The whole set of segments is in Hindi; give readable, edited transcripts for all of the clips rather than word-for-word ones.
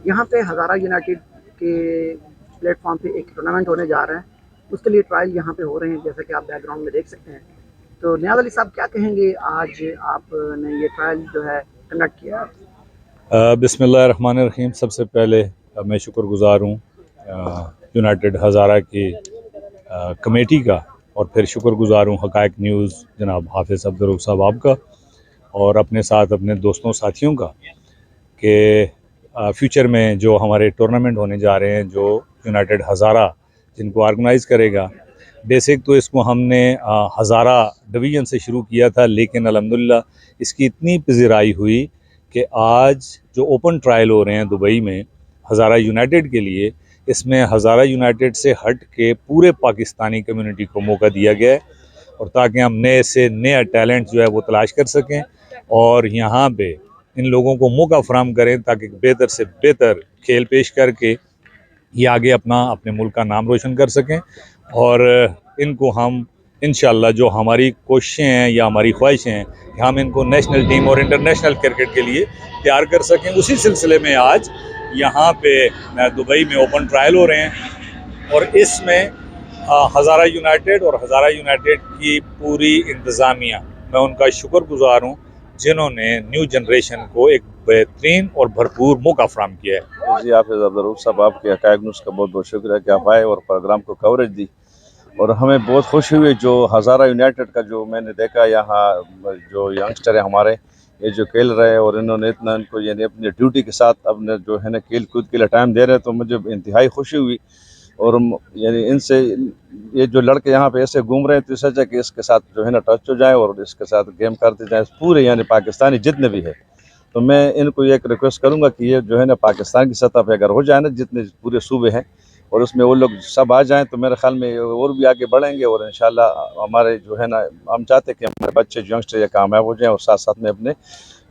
यहाँ पे हज़ारा यूनाइटेड के प्लेटफॉर्म पे एक टूर्नामेंट होने जा रहा है, उसके लिए ट्रायल यहाँ पे हो रहे हैं, जैसा कि आप बैकग्राउंड में देख सकते हैं। तो नियाज़ अली साहब, क्या कहेंगे, आज आपने ये ट्रायल जो है कंडक्ट किया? बिस्मिल्लाहिर्रहमानिर्रहीम। सबसे पहले मैं शुक्रगुज़ार हूँ यूनाइटेड हज़ारा की कमेटी का, और फिर शुक्रगुज़ार हूँ हक़ाइक़ न्यूज़ जनाब हाफिज़ अब्दुल साहब आपका, और अपने साथ अपने दोस्तों साथियों का, कि फ्यूचर में जो हमारे टूर्नामेंट होने जा रहे हैं, जो यूनाइटेड हज़ारा जिनको ऑर्गेनाइज़ करेगा। बेसिक तो इसको हमने हज़ारा डिवीज़न से शुरू किया था, लेकिन अल्हम्दुलिल्लाह इसकी इतनी पज़ीराई हुई कि आज जो ओपन ट्रायल हो रहे हैं दुबई में हज़ारा यूनाइटेड के लिए, इसमें हज़ारा यूनाइटेड से हट के पूरे पाकिस्तानी कम्युनिटी को मौका दिया गया है, और ताकि हम नए से नया टैलेंट जो है वो तलाश कर सकें और यहाँ पे इन लोगों को मौका फराहम करें, ताकि बेहतर से बेहतर खेल पेश करके ये आगे अपने मुल्क का नाम रोशन कर सकें। और इनको हम इंशाल्लाह, जो हमारी कोशिशें हैं या हमारी ख्वाहिशें हैं कि हम इनको नेशनल टीम और इंटरनेशनल क्रिकेट के लिए तैयार कर सकें, उसी सिलसिले में आज यहाँ पे दुबई में ओपन ट्रायल हो रहे हैं। और इसमें हज़ारा यूनाइटेड और हज़ारा यूनाइटेड की पूरी इंतज़ामिया, मैं उनका शुक्रगुज़ार हूँ जिन्होंने न्यू जनरेशन को एक बेहतरीन और भरपूर मौका फराहम किया है। जी, हाफिज़ अब्दुल साहब, आपके हक़ाइक़ न्यूज़ का बहुत बहुत शुक्रिया कि आप आए और प्रोग्राम को कवरेज दी, और हमें बहुत खुशी हुई जो हज़ारा यूनाइटेड का जो मैंने देखा यहाँ जो यंगस्टर है हमारे, ये जो खेल रहे हैं और इन्होंने इतना इनको यानी अपनी ड्यूटी के साथ अपने जो है ना खेल कूद के लिए टाइम दे रहे हैं, तो मुझे इंतहाई खुशी हुई। और यानी इनसे ये जो लड़के यहाँ पे ऐसे घूम रहे हैं, तो सच है कि इसके साथ जो है ना टच हो जाए और इसके साथ गेम करते जाएँ पूरे यानी पाकिस्तानी जितने भी है। तो मैं इनको ये एक रिक्वेस्ट करूँगा कि ये जो है ना पाकिस्तान की सतह पे अगर हो जाए ना, जितने पूरे सूबे हैं और उसमें वो लोग सब आ जाएं, तो मेरे ख्याल में और भी आगे बढ़ेंगे, और इंशाल्लाह हमारे जो है ना, हम चाहते हैं कि हमारे बच्चे जो यंगस्टर ये कामयाब हो जाएं और साथ साथ में अपने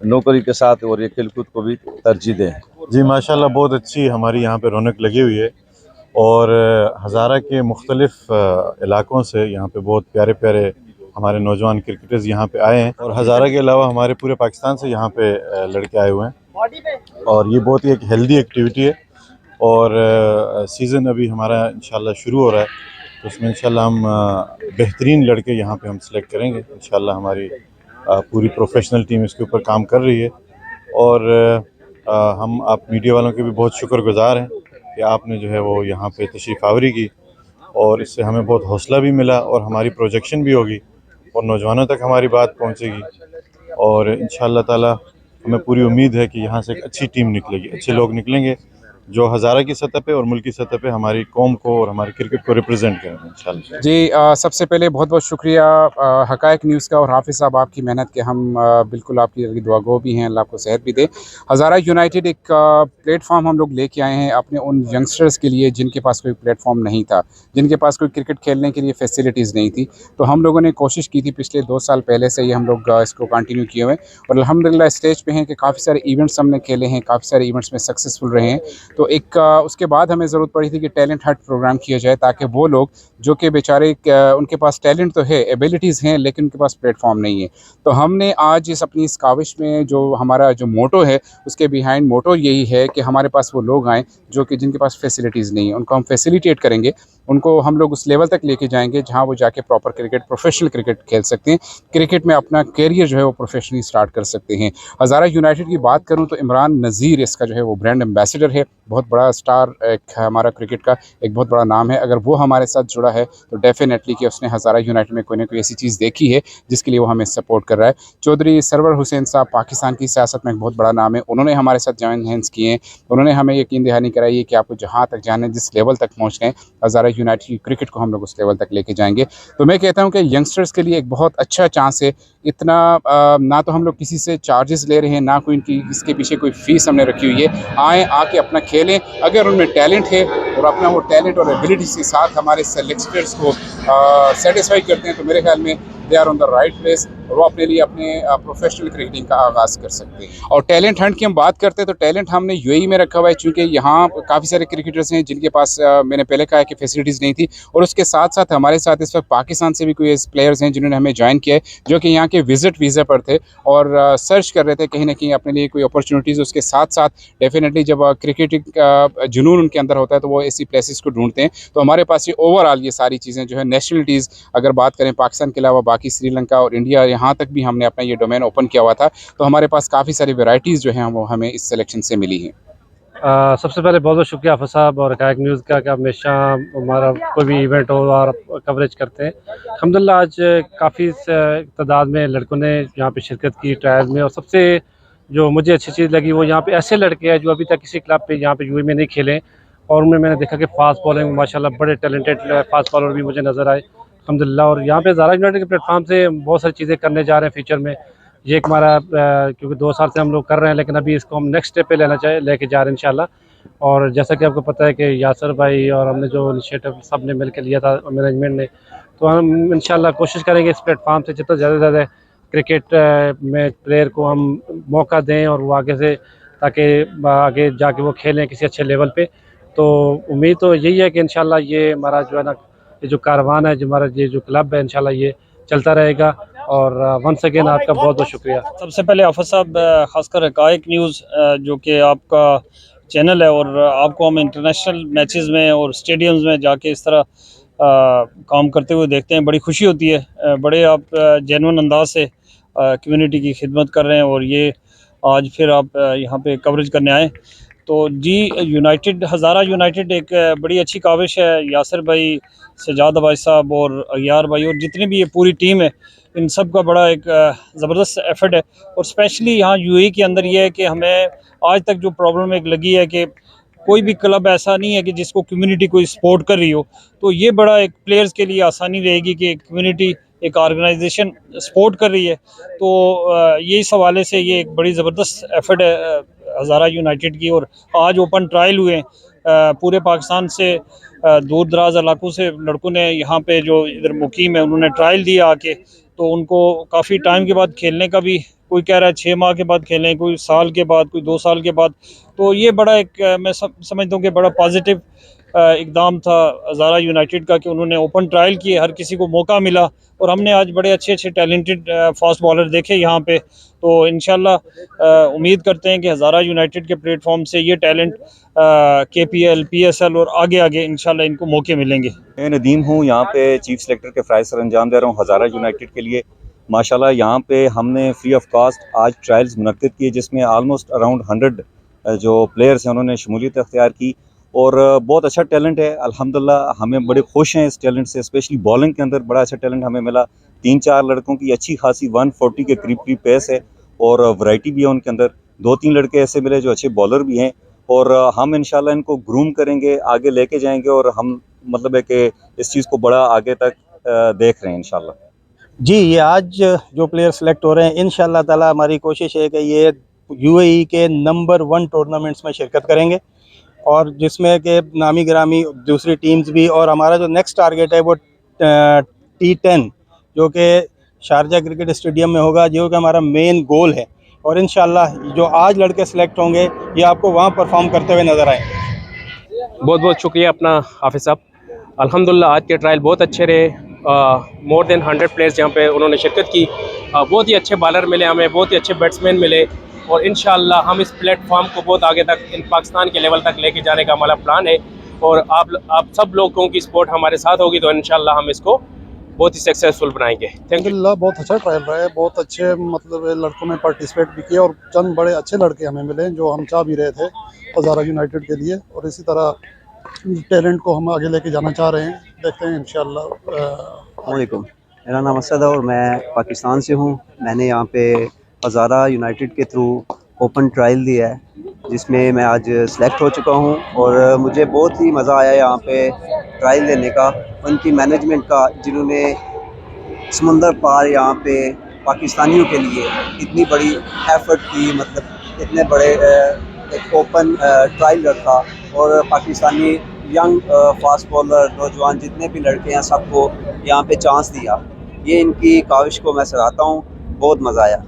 नौकरी के साथ और ये खेल कूद को भी तरजीह दें। जी माशाल्लाह, बहुत अच्छी हमारी यहाँ पे रौनक लगी हुई है, और हज़ारा के मुख्तलिफ़ इलाक़ों से यहाँ पे बहुत प्यारे प्यारे हमारे नौजवान क्रिकेटर्स यहाँ पे आए हैं, और हज़ारा के अलावा हमारे पूरे पाकिस्तान से यहाँ पे लड़के आए हुए हैं, और ये बहुत ही एक हेल्दी एक्टिविटी है। और सीज़न अभी हमारा इंशाल्लाह शुरू हो रहा है, तो उसमें इंशाल्लाह हम बेहतरीन लड़के यहाँ पे हम सेलेक्ट करेंगे। इंशाल्लाह हमारी पूरी प्रोफेशनल टीम इसके ऊपर काम कर रही है, और हम आप मीडिया वालों के भी बहुत शुक्रगुज़ार हैं कि आपने जो है वो यहाँ पे तशरीफ़ आवरी की, और इससे हमें बहुत हौसला भी मिला और हमारी प्रोजेक्शन भी होगी और नौजवानों तक हमारी बात पहुँचेगी, और इंशाअल्लाह ताला हमें पूरी उम्मीद है कि यहाँ से एक अच्छी टीम निकलेगी, अच्छे लोग निकलेंगे जो हज़ारा की सतह पे और मुल्क की सतह पे हमारी कौम को और हमारे क्रिकेट को रिप्रेजेंट करेंगे इंशाअल्लाह। जी, सबसे पहले बहुत बहुत शुक्रिया हक़ाइक़ न्यूज़ का और हाफिज़ साहब आपकी मेहनत के हम बिल्कुल आपकी दुआगो भी हैं, अल्लाह आपको सेहत भी दे। हज़ारा यूनाइटेड एक प्लेटफॉर्म हम लोग लेके आए हैं अपने उन यंगस्टर्स के लिए जिनके पास कोई प्लेटफॉर्म नहीं था, जिनके पास कोई क्रिकेट खेलने के लिए फैसिलिटीज़ नहीं थी। तो हम लोगों ने कोशिश की थी पिछले 2 साल पहले से ही हम लोग इसको कंटिन्यू किए हुए हैं, और अल्हम्दुलिल्लाह स्टेज पे हैं कि काफ़ी सारे इवेंट्स हमने खेले हैं, काफ़ी सारे इवेंट्स में सक्सेसफुल रहे हैं। तो एक उसके बाद हमें ज़रूरत पड़ी थी कि टैलेंट हंट प्रोग्राम किया जाए, ताकि वो लोग जो कि बेचारे उनके पास टैलेंट तो है, एबिलिटीज़ हैं, लेकिन उनके पास प्लेटफॉर्म नहीं है। तो हमने आज अपनी इस काविश में जो हमारा जो मोटो है, उसके बिहाइंड मोटो यही है कि हमारे पास वो लोग आएँ जो कि जिनके पास फैसिलिटीज़ नहीं है, उनको हम फैसिलिटेट करेंगे, उनको हम लोग उस लेवल तक लेके जाएंगे जहाँ वो जाके प्रॉपर क्रिकेट, प्रोफेशनल क्रिकेट खेल सकते हैं, क्रिकेट में अपना कैरियर जो है वो प्रोफेशनली स्टार्ट कर सकते हैं। हज़ारा यूनाइटेड की बात करूँ तो इमरान नज़ीर इसका जो है वो ब्रांड एम्बेसडर है, बहुत बड़ा स्टार एक हमारा क्रिकेट का एक बहुत बड़ा नाम है। अगर वो हमारे साथ जुड़ा है तो डेफिनेटली कि उसने हज़ारा यूनाइटेड में कोई ना कोई ऐसी चीज़ देखी है जिसके लिए वो हमें सपोर्ट कर रहा है। चौधरी सरवर हुसैन साहब पाकिस्तान की सियासत में एक बहुत बड़ा नाम है, उन्होंने हमारे साथ जॉइन हैंड्स किए हैं, उन्होंने हमें यकीन दहानी कराई है कि आपको जहाँ तक जाना है, जिस लेवल तक पहुँचना है, हज़ारा यूनाइटेड की क्रिकेट को हम लोग उस लेवल तक लेके जाएंगे। तो मैं कहता हूँ कि यंगस्टर्स के लिए एक बहुत अच्छा चांस है। इतना ना तो हम लोग किसी से चार्जेस ले रहे हैं, ना कोई इनकी इसके पीछे कोई फ़ीस हमने रखी हुई है। आएँ, आके अपना खेलें, अगर उनमें टैलेंट है और अपना वो टैलेंट और एबिलिटीज़ के साथ हमारे सेलेक्टर्स को सेटिस्फाई करते हैं, तो मेरे ख्याल में they are on the right place. और वो अपने लिए अपने प्रोफेशनल क्रिकेटिंग का आगाज़ कर सकते हैं। और टैलेंट हंट की हम बात करते हैं तो टैलेंट हमने यूएई में रखा हुआ है, चूँकि यहाँ काफ़ी सारे क्रिकेटर्स हैं जिनके पास मैंने पहले कहा है कि फैसिलिटीज़ नहीं थी, और उसके साथ साथ हमारे साथ इस वक्त पाकिस्तान से भी कोई ऐसे प्लेयर्स हैं जिन्होंने हमें ज्वाइन किया है, जो कि यहाँ के विजिट वीज़ा पर थे और सर्च कर रहे थे कहीं ना कहीं अपने लिए कोई अपॉर्चुनिटीज़। उसके साथ साथ डेफिनेटली जब क्रिकेटिंग का जुनून उनके अंदर होता है तो वो ऐसी प्लेसेस को ढूंढते हैं। तो हमारे पास ये ओवरऑल ये सारी चीज़ें जो है नेशनलिटीज़ अगर बात करें पाकिस्तान के अलावा बाकी श्रीलंका और इंडिया, यहाँ तक भी हमने अपना ये डोमेन ओपन किया हुआ था, तो हमारे पास काफ़ी सारी वैरायटीज़ जो हैं वो हमें इस सिलेक्शन से मिली हैं। सबसे पहले बहुत बहुत शुक्रिया आफत साहब और हकायक न्यूज़ का कि हमेशा हमारा कोई भी इवेंट हो और कवरेज करते हैं। अल्हम्दुलिल्लाह आज काफ़ी तादाद में लड़कों ने यहाँ पे शिरकत की ट्रायल में, और सबसे जो मुझे अच्छी चीज़ लगी वो यहाँ पे ऐसे लड़के हैं जो अभी तक किसी क्लब पे यहाँ पे यूएई में नहीं खेले, और उनमें मैंने देखा कि फास्ट बॉलिंग में माशाल्लाह बड़े टैलेंटेड फास्ट बॉलर भी मुझे नज़र आए अल्हम्दुलिल्लाह। और यहाँ पे हज़ारा यूनाइटेड के प्लेटफॉर्म से बहुत सारी चीज़ें करने जा रहे हैं फ्यूचर में। ये एक हमारा क्योंकि 2 साल से हम लोग कर रहे हैं, लेकिन अभी इसको हम नेक्स्ट स्टेप पे लेके जा रहे हैं इंशाल्लाह। और जैसा कि आपको पता है कि यासर भाई और हमने जो इनिशिएटिव सब ने मिलकर लिया था मैनेजमेंट ने, तो हम इंशाल्लाह कोशिश करेंगे इस प्लेटफॉर्म से जितना ज़्यादा से ज़्यादा क्रिकेट में प्लेयर को हम मौका दें और वो आगे से, ताकि आगे जाके वो खेलें किसी अच्छे लेवल पे। तो उम्मीद तो यही है कि इंशाल्लाह ये हमारा जो है ना, ये जो कारवान है, जो हमारा ये जो क्लब है, इंशाल्लाह ये चलता रहेगा। और वंस अगेन आपका बहुत बहुत शुक्रिया। सबसे पहले आफत साहब, ख़ासकर हकायक न्यूज़ जो कि आपका चैनल है, और आपको हम इंटरनेशनल मैचेस में और स्टेडियम्स में जाके इस तरह काम करते हुए देखते हैं, बड़ी खुशी होती है। बड़े आप जेन्युइन अंदाज से कम्युनिटी की खिदमत कर रहे हैं, और ये आज फिर आप यहाँ पे कवरेज करने आए। तो जी, यूनाइटेड, हज़ारा यूनाइटेड एक बड़ी अच्छी काविश है। यासिर भाई, सजाद भाई साहब और अयार भाई और जितनी भी ये पूरी टीम है, इन सब का बड़ा एक ज़बरदस्त एफर्ट है। और स्पेशली यहाँ यूएई के अंदर ये है कि हमें आज तक जो प्रॉब्लम एक लगी है कि कोई भी क्लब ऐसा नहीं है कि जिसको कम्युनिटी कोई सपोर्ट कर रही हो। तो ये बड़ा एक प्लेयर्स के लिए आसानी रहेगी कि कम्युनिटी, एक ऑर्गेनाइजेशन सपोर्ट कर रही है। तो ये इस हवाले से ये एक बड़ी ज़बरदस्त एफर्ट है हज़ारा यूनाइटेड की। और आज ओपन ट्रायल हुए हैं पूरे पाकिस्तान से, दूर दराज इलाकों से लड़कों ने यहाँ पे जो इधर मुकीम है उन्होंने ट्रायल दिया आके। तो उनको काफ़ी टाइम के बाद खेलने का भी, कोई कह रहा है 6 माह के बाद खेलें, कोई साल के बाद, कोई 2 साल के बाद। तो ये बड़ा एक मैं समझता हूँ कि बड़ा पॉजिटिव इकदाम था हज़ारा यूनाइटेड का कि उन्होंने ओपन ट्रायल किए, हर किसी को मौका मिला। और हमने आज बड़े अच्छे अच्छे टैलेंटेड फास्ट बॉलर देखे यहाँ पे। तो इंशाल्लाह उम्मीद करते हैं कि हज़ारा यूनाइटेड के प्लेटफॉर्म से ये टैलेंट केपीएल, पीएसएल और आगे आगे इंशाल्लाह इनको मौके मिलेंगे। मैं नदीम हूँ, यहाँ पे चीफ सेलेक्टर के फ़राइज़ सर अंजाम दे रहा हूँ हज़ारा यूनाइटेड के लिए। माशाल्लाह यहाँ पे हमने फ्री ऑफ कास्ट आज ट्रायल्स मुनक्किद किए, जिसमें आलमोस्ट अराउंड 100 जो प्लेयर्स हैं उन्होंने शमूलियत अख्तियार की। और बहुत अच्छा टैलेंट है अल्हम्दुलिल्लाह, हमें बड़े खुश हैं इस टैलेंट से। स्पेशली बॉलिंग के अंदर बड़ा अच्छा टैलेंट हमें मिला। 3-4 लड़कों की अच्छी खासी 140 के करीब पेस है और वैरायटी भी है उनके अंदर। 2-3 लड़के ऐसे मिले जो अच्छे बॉलर भी हैं, और हम इंशाल्लाह इनको ग्रूम करेंगे, आगे लेके जाएंगे, और हम मतलब है कि इस चीज़ को बड़ा आगे तक देख रहे हैं इंशाल्लाह। जी, ये आज जो प्लेयर सेलेक्ट हो रहे हैं, इंशाल्लाह ताला हमारी कोशिश है कि ये यूएई के नंबर 1 टूर्नामेंट्स में शिरकत करेंगे, और जिसमें कि नामी गिरामी दूसरी टीम्स भी। और हमारा जो नेक्स्ट टारगेट है वो T10 जो कि शारजा क्रिकेट स्टेडियम में होगा, जो कि हमारा मेन गोल है। और इंशाल्लाह जो आज लड़के सेलेक्ट होंगे ये आपको वहाँ परफॉर्म करते हुए नज़र आएंगे। बहुत बहुत शुक्रिया अपना हाफिज़ साहब। अल्हम्दुलिल्लाह आज के ट्रायल बहुत अच्छे रहे। मोर देन 100 प्लेयर्स यहाँ पे उन्होंने शिरकत की। बहुत ही अच्छे बॉलर मिले हमें, बहुत ही अच्छे बैट्समैन मिले, और इंशाल्लाह हम इस प्लेटफॉर्म को बहुत आगे तक इन पाकिस्तान के लेवल तक लेके जाने का हमारा प्लान है। और आप सब लोगों की सपोर्ट हमारे साथ होगी तो इंशाल्लाह हम इसको बहुत ही सक्सेसफुल बनाएंगे। Thank you. बहुत अच्छा ट्रायल रहा है, बहुत अच्छे मतलब लड़कों ने पार्टिसिपेट भी किया, और चंद बड़े अच्छे लड़के हमें मिले जो हम चाह भी रहे थे हज़ारा यूनाइटेड के लिए। और इसी तरह टैलेंट को हम आगे लेके जाना चाह रहे हैं, देखते हैं इंशाल्लाह। वालेकुम, मेरा नाम असद है और मैं पाकिस्तान से हूँ। मैंने यहाँ पे हज़ारा यूनाइटेड के थ्रू ओपन ट्रायल दिया है, जिसमें मैं आज सेलेक्ट हो चुका हूँ। और मुझे बहुत ही मज़ा आया यहाँ पे ट्रायल देने का, उनकी मैनेजमेंट का, जिन्होंने समंदर पार यहाँ पे पाकिस्तानियों के लिए इतनी बड़ी एफर्ट की, मतलब इतने बड़े एक ओपन ट्रायल रखा, और पाकिस्तानी यंग फास्ट बॉलर, नौजवान जितने भी लड़के हैं सबको यहाँ पे चांस दिया। ये इनकी काविश को मैं सराहता हूँ। बहुत मज़ा आया।